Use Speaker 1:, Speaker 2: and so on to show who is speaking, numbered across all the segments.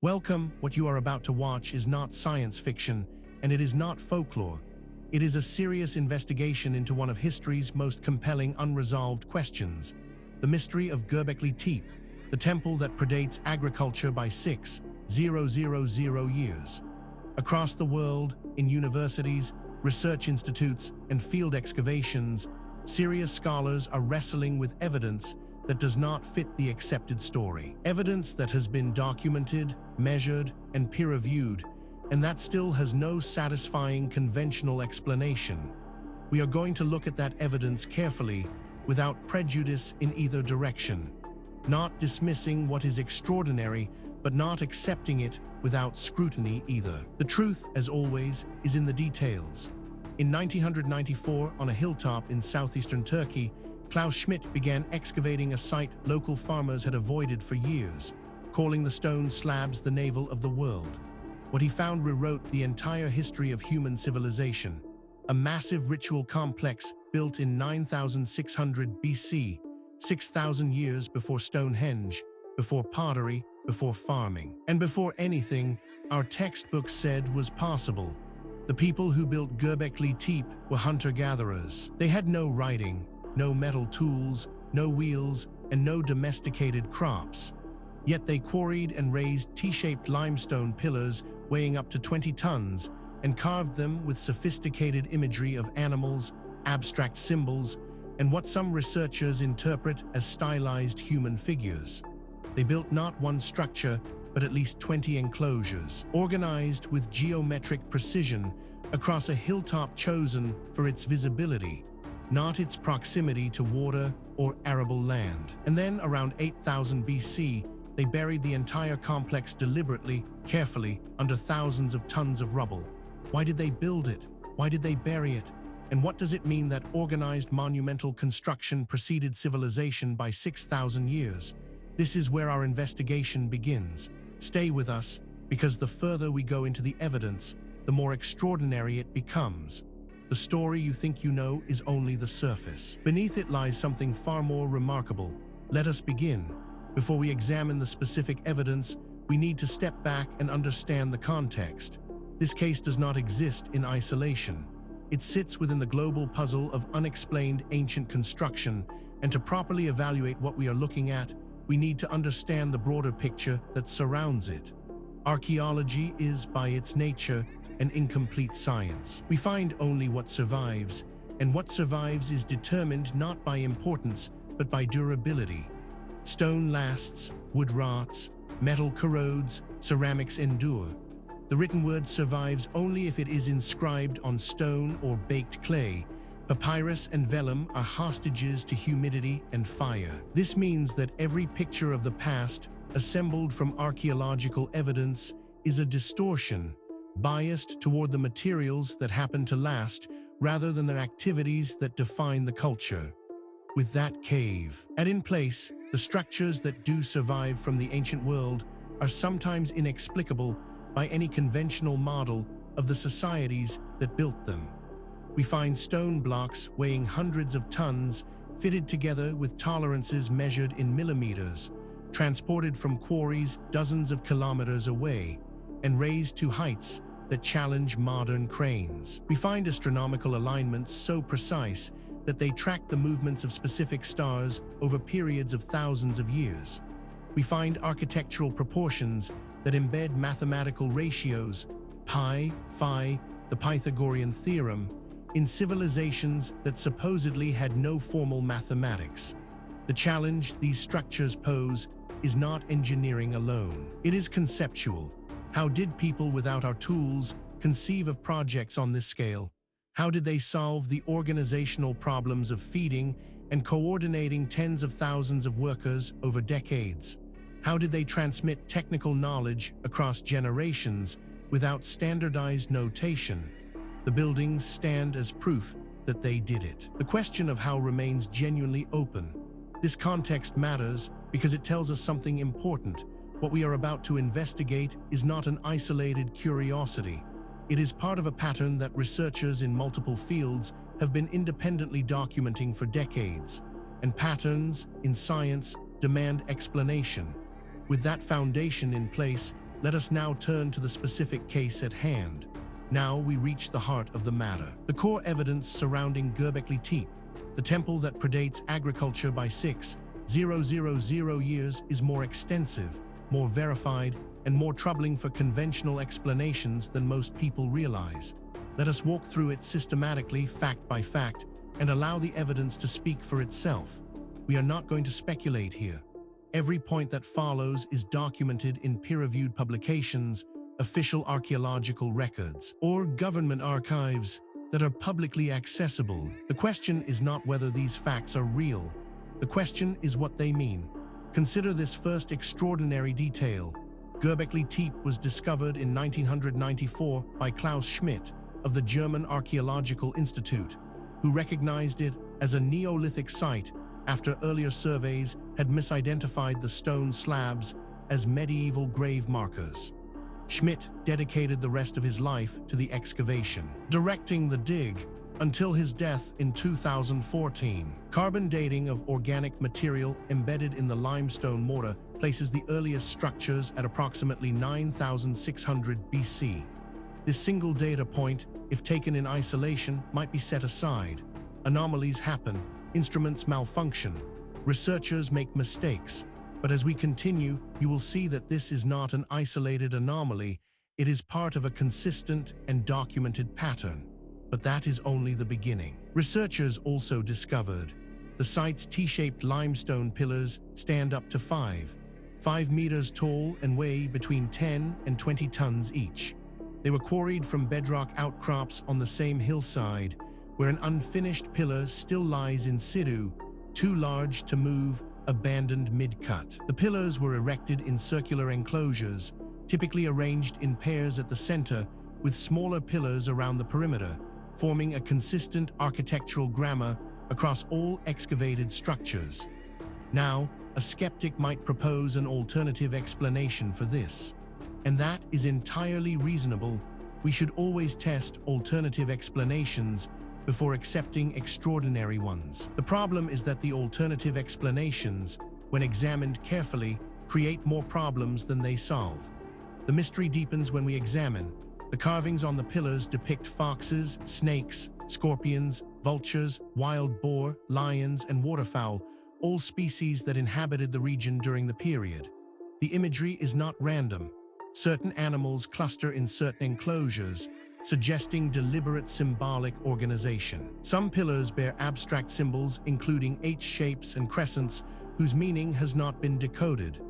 Speaker 1: Welcome. What you are about to watch is not science fiction, and it is not folklore. It is a serious investigation into one of history's most compelling unresolved questions, the mystery of Göbekli Tepe, the temple that predates agriculture by 6,000 years. Across the world, in universities, research institutes, and field excavations, serious scholars are wrestling with evidence that does not fit the accepted story. Evidence that has been documented, measured, and peer-reviewed, and that still has no satisfying conventional explanation. We are going to look at that evidence carefully, without prejudice in either direction. Not dismissing what is extraordinary, but not accepting it without scrutiny either. The truth, as always, is in the details. In 1994, on a hilltop in southeastern Turkey, Klaus Schmidt began excavating a site local farmers had avoided for years, calling the stone slabs the navel of the world. What he found rewrote the entire history of human civilization. A massive ritual complex built in 9600 BC, 6,000 years before Stonehenge, before pottery, before farming, and before anything our textbooks said was possible. The people who built Göbekli Tepe were hunter-gatherers. They had no writing, no metal tools, no wheels, and no domesticated crops. Yet they quarried and raised T-shaped limestone pillars weighing up to 20 tons and carved them with sophisticated imagery of animals, abstract symbols, and what some researchers interpret as stylized human figures. They built not one structure, but at least 20 enclosures, organized with geometric precision across a hilltop chosen for its visibility, not its proximity to water or arable land. And then, around 8000 BC, they buried the entire complex deliberately, carefully, under thousands of tons of rubble. Why did they build it? Why did they bury it? And what does it mean that organized monumental construction preceded civilization by 6,000 years? This is where our investigation begins. Stay with us, because the further we go into the evidence, the more extraordinary it becomes. The story you think you know is only the surface. Beneath it lies something far more remarkable. Let us begin. Before we examine the specific evidence, we need to step back and understand the context. This case does not exist in isolation. It sits within the global puzzle of unexplained ancient construction, and to properly evaluate what we are looking at, we need to understand the broader picture that surrounds it. Archaeology is, by its nature, an incomplete science. We find only what survives, and what survives is determined not by importance, but by durability. Stone lasts, wood rots, metal corrodes, ceramics endure. The written word survives only if it is inscribed on stone or baked clay. Papyrus and vellum are hostages to humidity and fire. This means that every picture of the past, assembled from archaeological evidence, is a distortion, biased toward the materials that happen to last rather than the activities that define the culture. With that cave in place, the structures that do survive from the ancient world are sometimes inexplicable by any conventional model of the societies that built them. We find stone blocks weighing hundreds of tons, fitted together with tolerances measured in millimeters, transported from quarries dozens of kilometers away, and raised to heights that challenge modern cranes. We find astronomical alignments so precise that they track the movements of specific stars over periods of thousands of years. We find architectural proportions that embed mathematical ratios, pi, phi, the Pythagorean theorem, in civilizations that supposedly had no formal mathematics. The challenge these structures pose is not engineering alone. It is conceptual. How did people without our tools conceive of projects on this scale? How did they solve the organizational problems of feeding and coordinating tens of thousands of workers over decades? How did they transmit technical knowledge across generations without standardized notation? The buildings stand as proof that they did it. The question of how remains genuinely open. This context matters because it tells us something important. What we are about to investigate is not an isolated curiosity. It is part of a pattern that researchers in multiple fields have been independently documenting for decades. And patterns, in science, demand explanation. With that foundation in place, Let us now turn to the specific case at hand. Now we reach the heart of the matter. The core evidence surrounding Göbekli Tepe, the temple that predates agriculture by 6,000 years, is more extensive, more verified, and more troubling for conventional explanations than most people realize. Let us walk through it systematically, fact by fact, and allow the evidence to speak for itself. We are not going to speculate here. Every point that follows is documented in peer-reviewed publications, official archaeological records, or government archives that are publicly accessible. The question is not whether these facts are real. The question is what they mean. Consider this first extraordinary detail. Göbekli Tepe was discovered in 1994 by Klaus Schmidt of the German Archaeological Institute, who recognized it as a Neolithic site after earlier surveys had misidentified the stone slabs as medieval grave markers. Schmidt dedicated the rest of his life to the excavation, directing the dig until his death in 2014. Carbon dating of organic material embedded in the limestone mortar places the earliest structures at approximately 9,600 BC. This single data point, if taken in isolation, might be set aside. Anomalies happen, instruments malfunction, researchers make mistakes. But as we continue, you will see that this is not an isolated anomaly. It is part of a consistent and documented pattern. But that is only the beginning. Researchers also discovered the site's T-shaped limestone pillars stand up to 5 meters tall and weigh between 10 and 20 tons each. They were quarried from bedrock outcrops on the same hillside, where an unfinished pillar still lies in situ, too large to move, abandoned mid-cut. The pillars were erected in circular enclosures, typically arranged in pairs at the center, with smaller pillars around the perimeter, forming a consistent architectural grammar across all excavated structures. Now, a skeptic might propose an alternative explanation for this. And that is entirely reasonable. We should always test alternative explanations before accepting extraordinary ones. The problem is that the alternative explanations, when examined carefully, create more problems than they solve. The mystery deepens when we examine. The carvings on the pillars depict foxes, snakes, scorpions, vultures, wild boar, lions, and waterfowl, all species that inhabited the region during the period. The imagery is not random. Certain animals cluster in certain enclosures, suggesting deliberate symbolic organization. Some pillars bear abstract symbols, including H-shapes and crescents, whose meaning has not been decoded.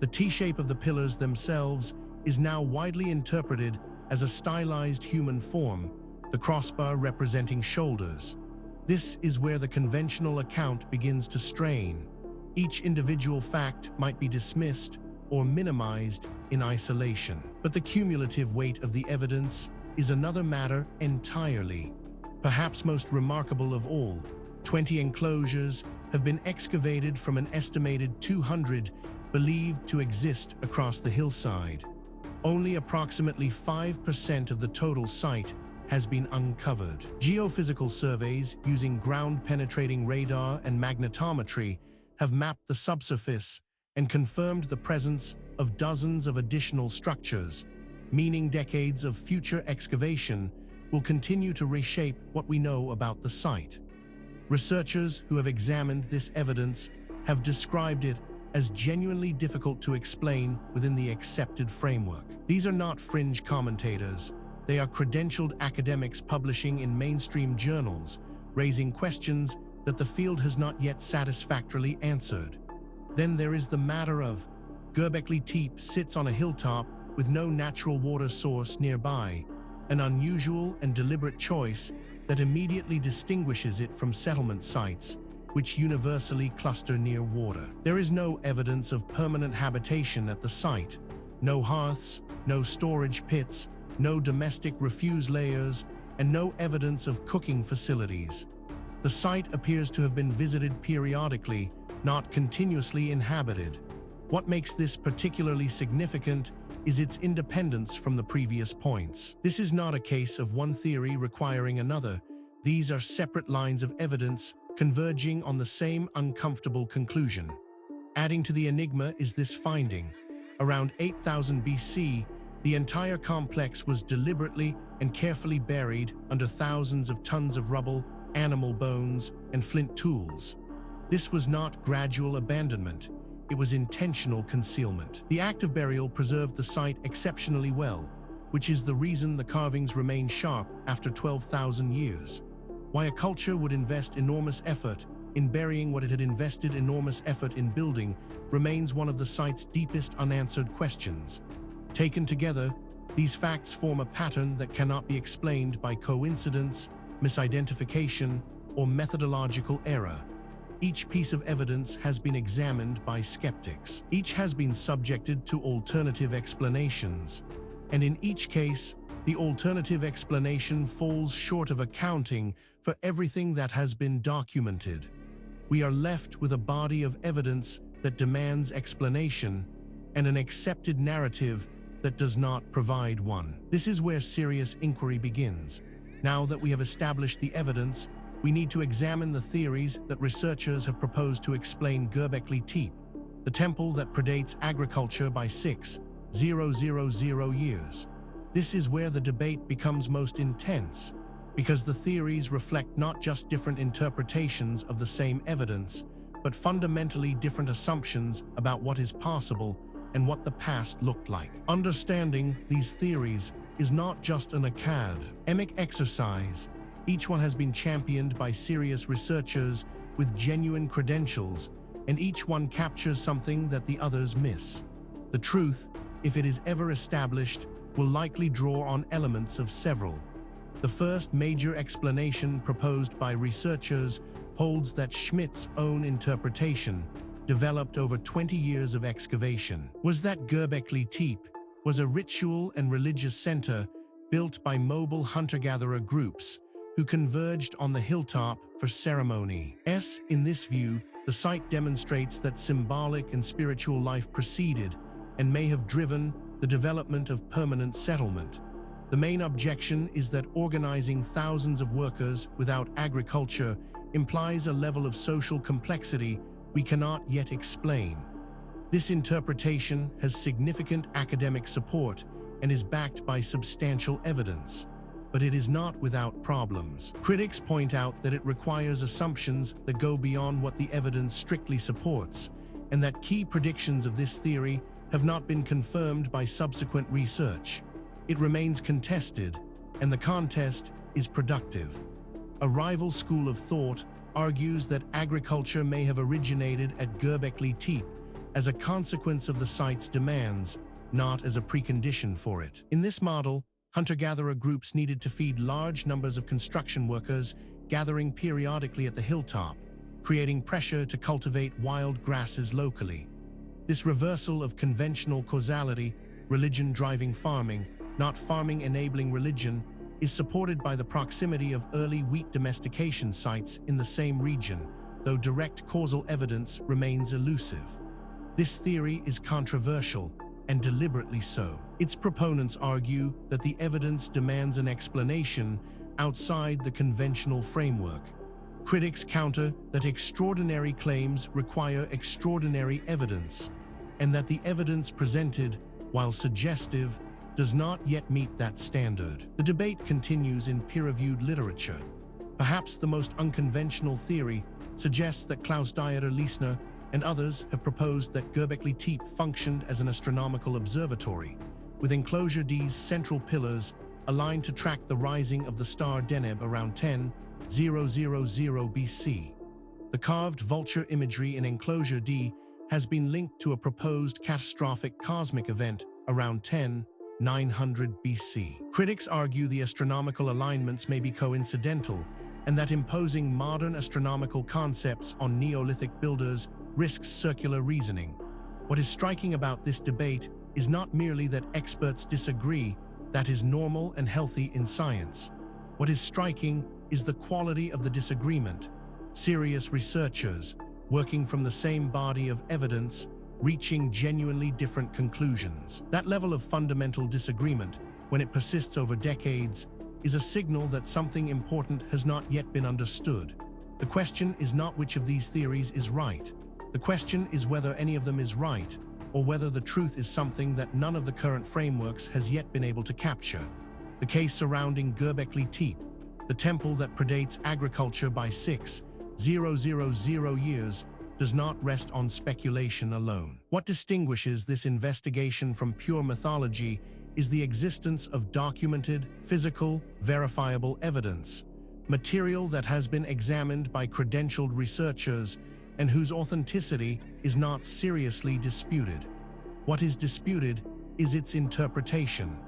Speaker 1: The T-shape of the pillars themselves is now widely interpreted as a stylized human form, the crossbar representing shoulders. This is where the conventional account begins to strain. Each individual fact might be dismissed or minimized in isolation. But the cumulative weight of the evidence is another matter entirely. Perhaps most remarkable of all, 20 enclosures have been excavated from an estimated 200 believed to exist across the hillside. Only approximately 5% of the total site has been uncovered. Geophysical surveys using ground-penetrating radar and magnetometry have mapped the subsurface and confirmed the presence of dozens of additional structures, meaning decades of future excavation will continue to reshape what we know about the site. Researchers who have examined this evidence have described it as genuinely difficult to explain within the accepted framework. These are not fringe commentators. They are credentialed academics publishing in mainstream journals, raising questions that the field has not yet satisfactorily answered. Then there is the matter of Göbekli Tepe sits on a hilltop with no natural water source nearby, an unusual and deliberate choice that immediately distinguishes it from settlement sites, which universally cluster near water. There is no evidence of permanent habitation at the site. No hearths, no storage pits, no domestic refuse layers, and no evidence of cooking facilities. The site appears to have been visited periodically, not continuously inhabited. What makes this particularly significant is its independence from the previous points. This is not a case of one theory requiring another. These are separate lines of evidence converging on the same uncomfortable conclusion. Adding to the enigma is this finding. Around 8000 BC, the entire complex was deliberately and carefully buried under thousands of tons of rubble, animal bones, and flint tools. This was not gradual abandonment, it was intentional concealment. The act of burial preserved the site exceptionally well, which is the reason the carvings remain sharp after 12,000 years. Why a culture would invest enormous effort in burying what it had invested enormous effort in building remains one of the site's deepest unanswered questions. Taken together, these facts form a pattern that cannot be explained by coincidence, misidentification, or methodological error. Each piece of evidence has been examined by skeptics. Each has been subjected to alternative explanations. And in each case, the alternative explanation falls short of accounting for everything that has been documented. We are left with a body of evidence that demands explanation and an accepted narrative that does not provide one. This is where serious inquiry begins. Now that we have established the evidence, we need to examine the theories that researchers have proposed to explain Göbekli Tepe, the temple that predates agriculture by 6,000 years. This is where the debate becomes most intense, because the theories reflect not just different interpretations of the same evidence, but fundamentally different assumptions about what is possible and what the past looked like. Understanding these theories is not just an academic exercise. Each one has been championed by serious researchers with genuine credentials, and each one captures something that the others miss. The truth, if it is ever established, will likely draw on elements of several. The first major explanation proposed by researchers holds that Schmidt's own interpretation, developed over 20 years of excavation, was that Göbekli Tepe was a ritual and religious center built by mobile hunter-gatherer groups who converged on the hilltop for ceremony. In this view, the site demonstrates that symbolic and spiritual life preceded and may have driven the development of permanent settlement. The main objection is that organizing thousands of workers without agriculture implies a level of social complexity we cannot yet explain. This interpretation has significant academic support and is backed by substantial evidence, but it is not without problems. Critics point out that it requires assumptions that go beyond what the evidence strictly supports, and that key predictions of this theory have not been confirmed by subsequent research. It remains contested, and the contest is productive. A rival school of thought argues that agriculture may have originated at Göbekli Tepe as a consequence of the site's demands, not as a precondition for it. In this model, hunter-gatherer groups needed to feed large numbers of construction workers gathering periodically at the hilltop, creating pressure to cultivate wild grasses locally. This reversal of conventional causality, religion driving farming, not farming enabling religion, is supported by the proximity of early wheat domestication sites in the same region, though direct causal evidence remains elusive. This theory is controversial, and deliberately so. Its proponents argue that the evidence demands an explanation outside the conventional framework. Critics counter that extraordinary claims require extraordinary evidence, and that the evidence presented, while suggestive, does not yet meet that standard. The debate continues in peer-reviewed literature. Perhaps the most unconventional theory suggests that Klaus Schmidt and others have proposed that Göbekli Tepe functioned as an astronomical observatory, with enclosure D's central pillars aligned to track the rising of the star Deneb around 10,000 BC. The carved vulture imagery in enclosure D has been linked to a proposed catastrophic cosmic event around 10,900 BC. Critics argue the astronomical alignments may be coincidental, and that imposing modern astronomical concepts on Neolithic builders risks circular reasoning. What is striking about this debate is not merely that experts disagree, that is normal and healthy in science. What is striking is the quality of the disagreement. Serious researchers, working from the same body of evidence, reaching genuinely different conclusions. That level of fundamental disagreement, when it persists over decades, is a signal that something important has not yet been understood. The question is not which of these theories is right. The question is whether any of them is right, or whether the truth is something that none of the current frameworks has yet been able to capture. The case surrounding Göbekli Tepe, the temple that predates agriculture by 6,000 years, does not rest on speculation alone. What distinguishes this investigation from pure mythology is the existence of documented, physical, verifiable evidence, material that has been examined by credentialed researchers and whose authenticity is not seriously disputed. What is disputed is its interpretation.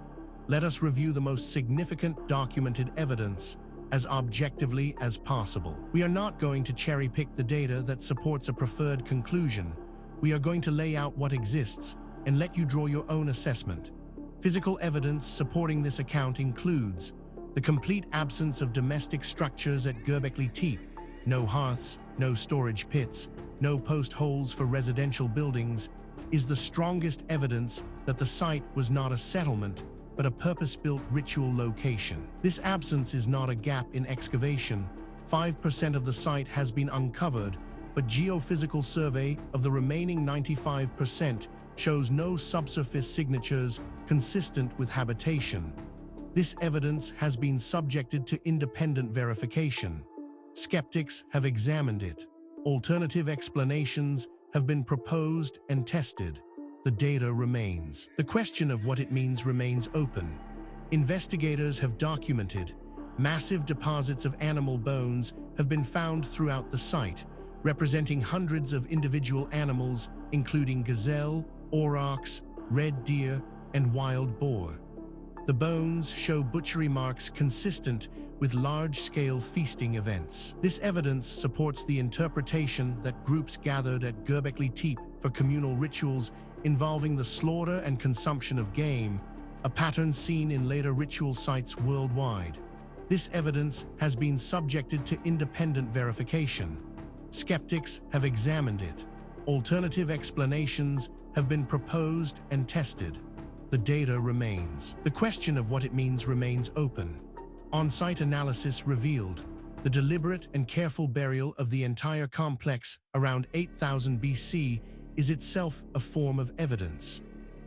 Speaker 1: Let us review the most significant documented evidence as objectively as possible. We are not going to cherry-pick the data that supports a preferred conclusion. We are going to lay out what exists and let you draw your own assessment. Physical evidence supporting this account includes the complete absence of domestic structures at Göbekli Tepe. No hearths, no storage pits, no post holes for residential buildings is the strongest evidence that the site was not a settlement, but a purpose-built ritual location. This absence is not a gap in excavation. 5% of the site has been uncovered, but geophysical survey of the remaining 95% shows no subsurface signatures consistent with habitation. This evidence has been subjected to independent verification. Skeptics have examined it. Alternative explanations have been proposed and tested. The data remains. The question of what it means remains open. Investigators have documented massive deposits of animal bones have been found throughout the site, representing hundreds of individual animals, including gazelle, aurochs, red deer, and wild boar. The bones show butchery marks consistent with large-scale feasting events. This evidence supports the interpretation that groups gathered at Göbekli Tepe for communal rituals involving the slaughter and consumption of game, a pattern seen in later ritual sites worldwide. This evidence has been subjected to independent verification. Skeptics have examined it. Alternative explanations have been proposed and tested. The data remains. The question of what it means remains open. On-site analysis revealed the deliberate and careful burial of the entire complex around 8000 BC is itself a form of evidence.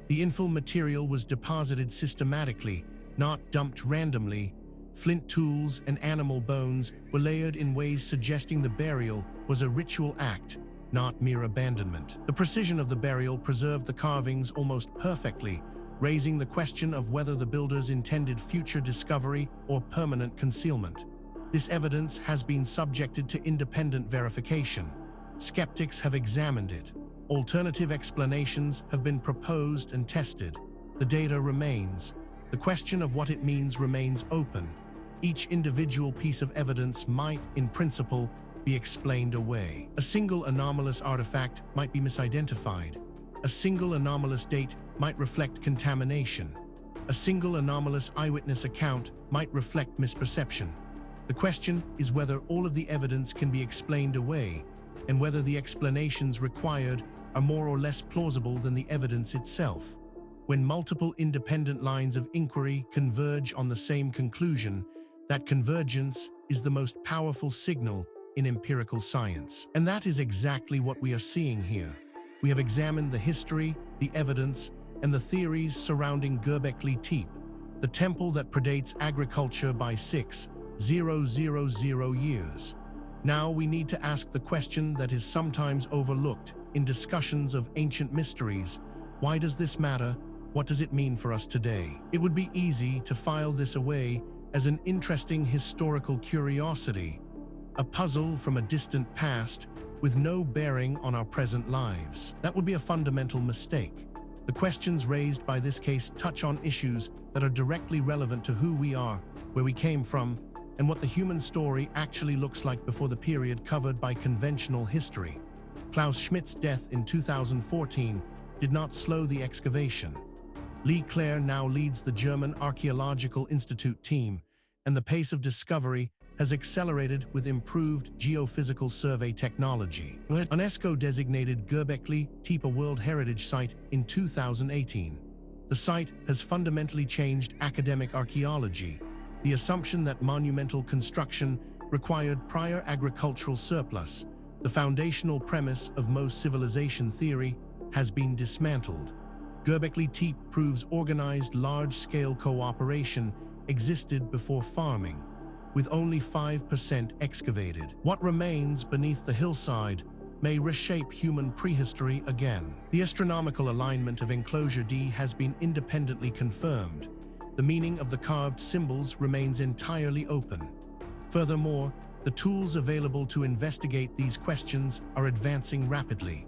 Speaker 1: The infill material was deposited systematically, not dumped randomly. Flint tools and animal bones were layered in ways suggesting the burial was a ritual act, not mere abandonment. The precision of the burial preserved the carvings almost perfectly, raising the question of whether the builders intended future discovery or permanent concealment. This evidence has been subjected to independent verification. Skeptics have examined it. Alternative explanations have been proposed and tested. The data remains. The question of what it means remains open. Each individual piece of evidence might, in principle, be explained away. A single anomalous artifact might be misidentified. A single anomalous date might reflect contamination. A single anomalous eyewitness account might reflect misperception. The question is whether all of the evidence can be explained away, and whether the explanations required are more or less plausible than the evidence itself. When multiple independent lines of inquiry converge on the same conclusion, that convergence is the most powerful signal in empirical science. And that is exactly what we are seeing here. We have examined the history, the evidence, and the theories surrounding Göbekli Tepe, the temple that predates agriculture by 6,000 years. Now we need to ask the question that is sometimes overlooked in discussions of ancient mysteries. Why does this matter? What does it mean for us today? It would be easy to file this away as an interesting historical curiosity, a puzzle from a distant past with no bearing on our present lives. That would be a fundamental mistake. The questions raised by this case touch on issues that are directly relevant to who we are, where we came from, and what the human story actually looks like before the period covered by conventional history. Klaus Schmidt's death in 2014 did not slow the excavation. Lee Clare now leads the German Archaeological Institute team, and the pace of discovery has accelerated with improved geophysical survey technology. UNESCO designated Göbekli Tepe a World Heritage Site in 2018. The site has fundamentally changed academic archaeology. The assumption that monumental construction required prior agricultural surplus, the foundational premise of most civilization theory, has been dismantled. Göbekli Tepe proves organized large-scale cooperation existed before farming, with only 5% excavated. What remains beneath the hillside may reshape human prehistory again. The astronomical alignment of enclosure D has been independently confirmed. The meaning of the carved symbols remains entirely open. Furthermore, the tools available to investigate these questions are advancing rapidly.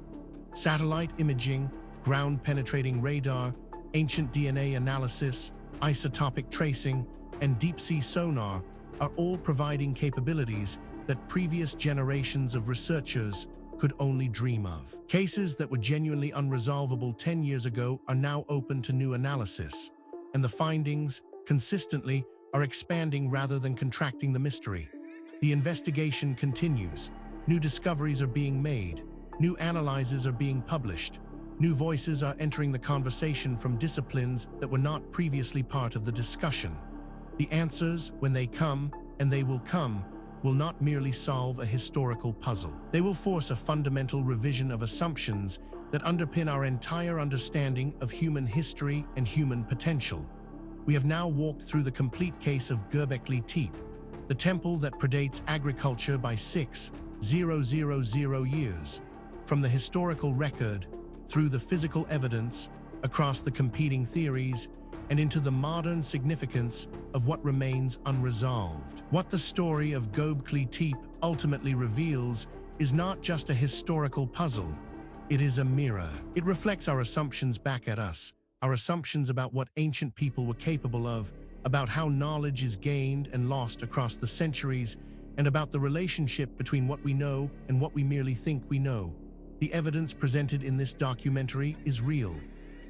Speaker 1: Satellite imaging, ground-penetrating radar, ancient DNA analysis, isotopic tracing, and deep-sea sonar are all providing capabilities that previous generations of researchers could only dream of. Cases that were genuinely unresolvable 10 years ago are now open to new analysis, and the findings, consistently, are expanding rather than contracting the mystery. The investigation continues. New discoveries are being made. New analyses are being published. New voices are entering the conversation from disciplines that were not previously part of the discussion. The answers, when they come, and they will come, will not merely solve a historical puzzle. They will force a fundamental revision of assumptions that underpin our entire understanding of human history and human potential. We have now walked through the complete case of Göbekli Tepe, the temple that predates agriculture by 6,000 years, from the historical record, through the physical evidence, across the competing theories, and into the modern significance of what remains unresolved. What the story of Göbekli Tepe ultimately reveals is not just a historical puzzle, it is a mirror. It reflects our assumptions back at us, our assumptions about what ancient people were capable of, about how knowledge is gained and lost across the centuries, and about the relationship between what we know and what we merely think we know. The evidence presented in this documentary is real.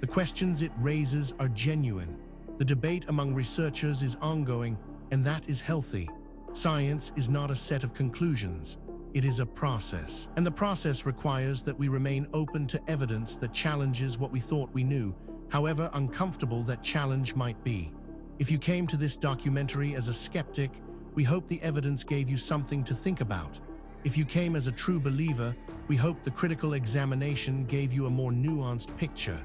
Speaker 1: The questions it raises are genuine. The debate among researchers is ongoing, and that is healthy. Science is not a set of conclusions. It is a process. And the process requires that we remain open to evidence that challenges what we thought we knew, however uncomfortable that challenge might be. If you came to this documentary as a skeptic, we hope the evidence gave you something to think about. If you came as a true believer, we hope the critical examination gave you a more nuanced picture.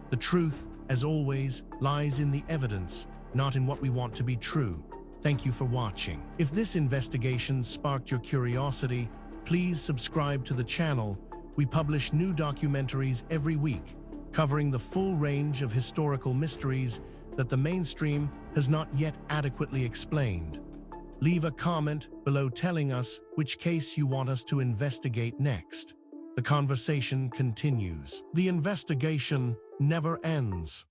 Speaker 1: The truth, as always, lies in the evidence, not in what we want to be true. Thank you for watching. If this investigation sparked your curiosity, please subscribe to the channel. We publish new documentaries every week, covering the full range of historical mysteries that the mainstream has not yet adequately explained. Leave a comment below telling us which case you want us to investigate next. The conversation continues. The investigation never ends.